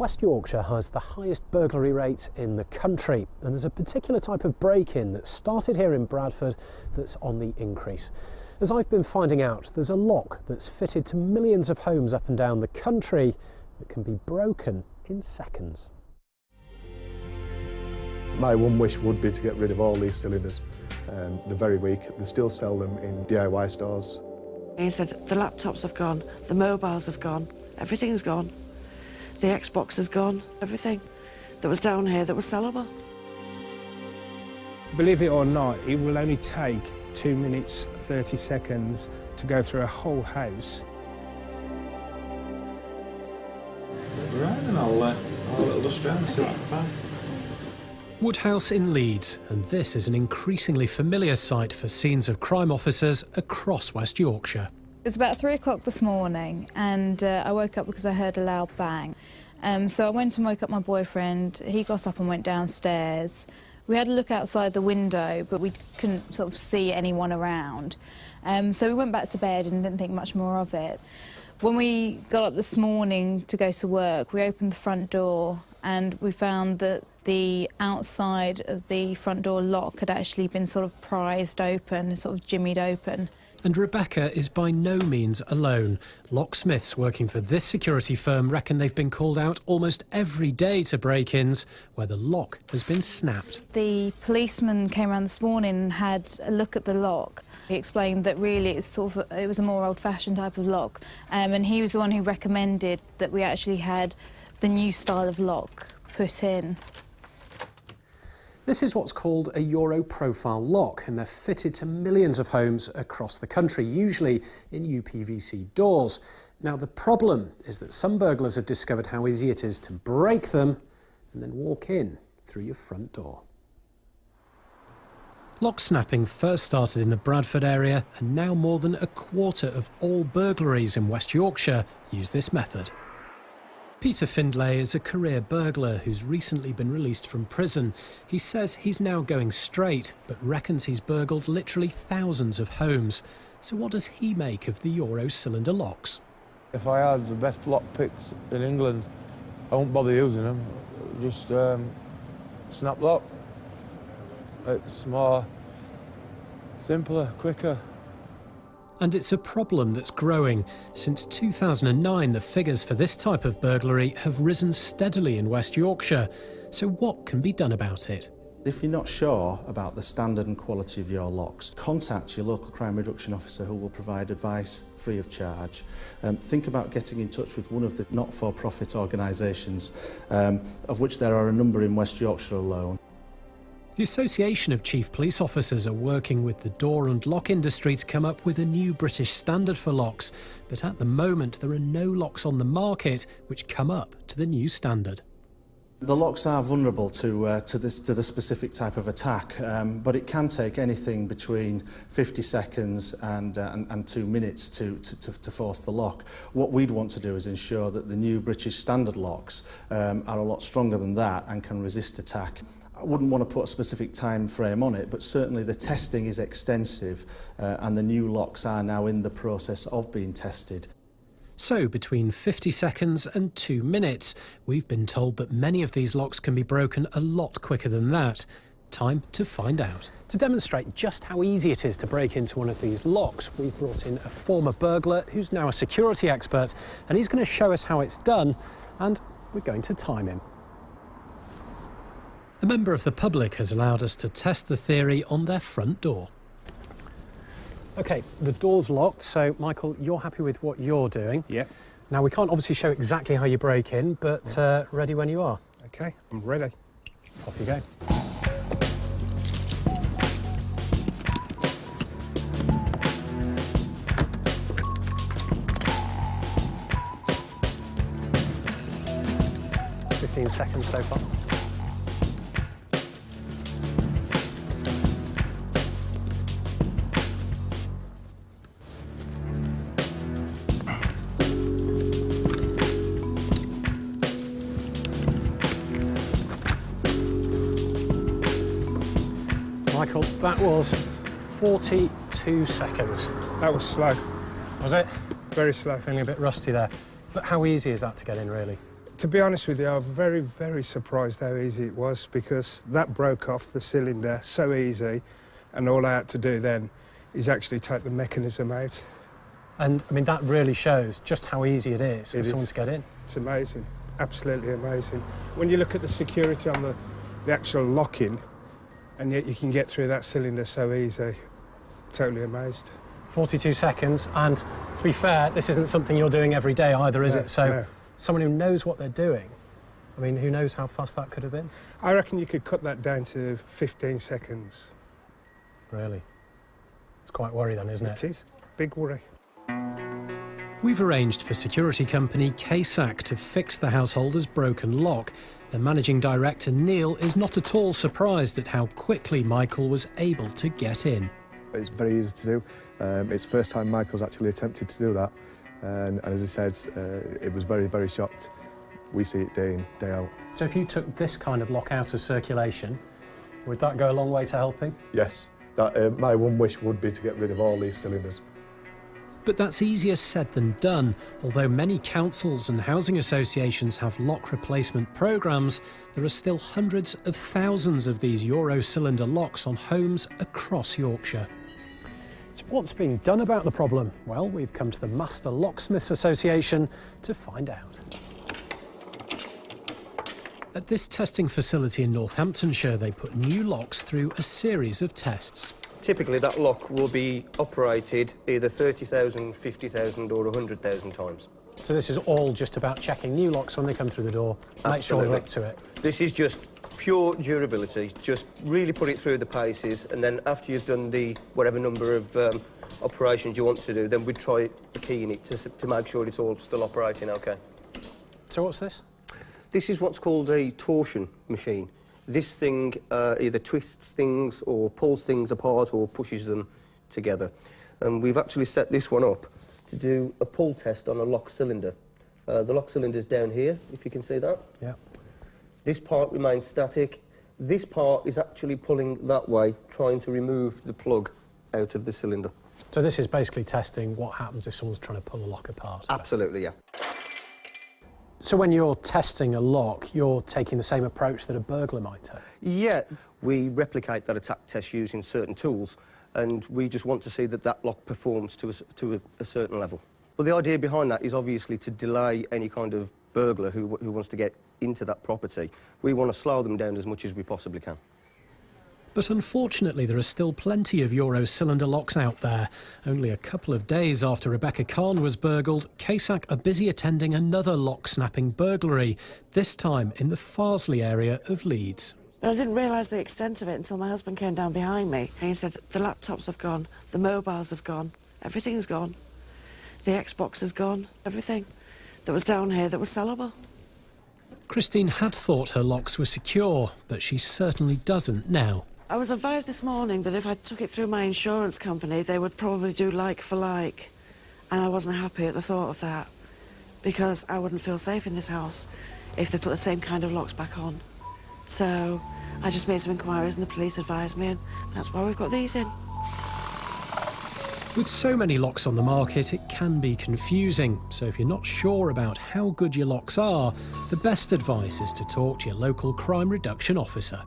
West Yorkshire has the highest burglary rate in the country, and there's a particular type of break-in that started here in Bradford that's on the increase. As I've been finding out, there's a lock that's fitted to millions of homes up and down the country that can be broken in seconds. My one wish would be to get rid of all these cylinders. They're very weak. They still sell them in DIY stores. He said the laptops have gone, the mobiles have gone, everything's gone. The Xbox has gone, everything that was down here that was sellable. Believe it or not, it will only take 2 minutes, 30 seconds to go through a whole house. Right, and I'll have a little dust around and see what I can find. Woodhouse in Leeds, and this is an increasingly familiar sight for scenes of crime officers across West Yorkshire. It was about 3 o'clock this morning, and I woke up because I heard a loud bang. So I went and woke up my boyfriend. He got up and went downstairs. We had a look outside the window, but we couldn't sort of see anyone around. So we went back to bed and didn't think much more of it. When we got up this morning to go to work, we opened the front door and we found that the outside of the front door lock had actually been sort of prized open, sort of jimmied open. And Rebecca is by no means alone. Locksmiths working for this security firm reckon they've been called out almost every day to break-ins where the lock has been snapped. The policeman came around this morning and had a look at the lock. He explained that really it was a more old-fashioned type of lock, and he was the one who recommended that we actually had the new style of lock put in. This is what's called a Euro profile lock, and they're fitted to millions of homes across the country, usually in UPVC doors. Now, the problem is that some burglars have discovered how easy it is to break them and then walk in through your front door. Lock snapping first started in the Bradford area, and now more than a quarter of all burglaries in West Yorkshire use this method. Peter Findlay is a career burglar who's recently been released from prison. He says he's now going straight, but reckons he's burgled literally thousands of homes. So what does he make of the Euro cylinder locks? If I had the best lock picks in England, I won't bother using them. Just snap lock. It's more simpler, quicker. And it's a problem that's growing. Since 2009, the figures for this type of burglary have risen steadily in West Yorkshire. So what can be done about it? If you're not sure about the standard and quality of your locks, contact your local crime reduction officer who will provide advice free of charge. Think about getting in touch with one of the not-for-profit organisations, of which there are a number in West Yorkshire alone. The Association of Chief Police Officers are working with the door and lock industry to come up with a new British standard for locks, but at the moment there are no locks on the market which come up to the new standard. The locks are vulnerable to the specific type of attack, but it can take anything between 50 seconds and 2 minutes to force the lock. What we'd want to do is ensure that the new British standard locks are a lot stronger than that and can resist attack. I wouldn't want to put a specific time frame on it, but certainly the testing is extensive and the new locks are now in the process of being tested. So between 50 seconds and 2 minutes, we've been told that many of these locks can be broken a lot quicker than that. Time to find out. To demonstrate just how easy it is to break into one of these locks, we've brought in a former burglar who's now a security expert, and he's going to show us how it's done, and we're going to time him. A member of the public has allowed us to test the theory on their front door. OK, the door's locked, so Michael, you're happy with what you're doing? Yeah. Now, we can't obviously show exactly how you break in, but ready when you are. OK, I'm ready. Off you go. "15 seconds so far. Michael, that was 42 seconds. That was slow. Was it? Very slow. Feeling a bit rusty there. But how easy is that to get in, really? To be honest with you, I was very, very surprised how easy it was, because that broke off the cylinder so easy, and all I had to do then is actually take the mechanism out. And I mean, that really shows just how easy it is for someone to get in. It's amazing, absolutely amazing. When you look at the security on the actual lock-in, and yet you can get through that cylinder so easy, totally amazed. 42 seconds, and to be fair, this isn't something you're doing every day either, is it? So someone who knows what they're doing, I mean, who knows how fast that could have been? I reckon you could cut that down to 15 seconds. Really? It's quite worry then, isn't it? It is. Big worry. We've arranged for security company KSAC to fix the householder's broken lock. The managing director, Neil, is not at all surprised at how quickly Michael was able to get in. It's very easy to do. It's the first time Michael's actually attempted to do that. And as he said, it was very, very shocked. We see it day in, day out. So if you took this kind of lock out of circulation, would that go a long way to helping? Yes, that, my one wish would be to get rid of all these cylinders. But that's easier said than done. Although many councils and housing associations have lock replacement programmes, there are still hundreds of thousands of these Euro cylinder locks on homes across Yorkshire. So what's being done about the problem? Well, we've come to the Master Locksmiths Association to find out. At this testing facility in Northamptonshire, they put new locks through a series of tests. Typically that lock will be operated either 30,000, 50,000 or 100,000 times. So this is all just about checking new locks when they come through the door, make sure they're up to it. This is just pure durability, just really put it through the paces, and then after you've done the whatever number of operations you want to do, then we'd try a key in it to make sure it's all still operating okay. So what's this? This is what's called a torsion machine. This thing either twists things or pulls things apart or pushes them together. And we've actually set this one up to do a pull test on a lock cylinder. The lock cylinder's down here, if you can see that. Yeah. This part remains static. This part is actually pulling that way, trying to remove the plug out of the cylinder. So this is basically testing what happens if someone's trying to pull a lock apart? Absolutely, yeah. So when you're testing a lock, you're taking the same approach that a burglar might take? Yeah, we replicate that attack test using certain tools, and we just want to see that that lock performs to a certain level. Well, the idea behind that is obviously to delay any kind of burglar who wants to get into that property. We want to slow them down as much as we possibly can. But unfortunately, there are still plenty of Euro cylinder locks out there. Only a couple of days after Rebecca Khan was burgled, KSAC are busy attending another lock-snapping burglary, this time in the Farsley area of Leeds. But I didn't realise the extent of it until my husband came down behind me and he said, the laptops have gone, the mobiles have gone, everything's gone. The Xbox has gone, everything that was down here that was sellable. Christine had thought her locks were secure, but she certainly doesn't now. I was advised this morning that if I took it through my insurance company, they would probably do like for like. And I wasn't happy at the thought of that, because I wouldn't feel safe in this house if they put the same kind of locks back on. So I just made some inquiries and the police advised me, and that's why we've got these in. With so many locks on the market, it can be confusing. So if you're not sure about how good your locks are, the best advice is to talk to your local crime reduction officer.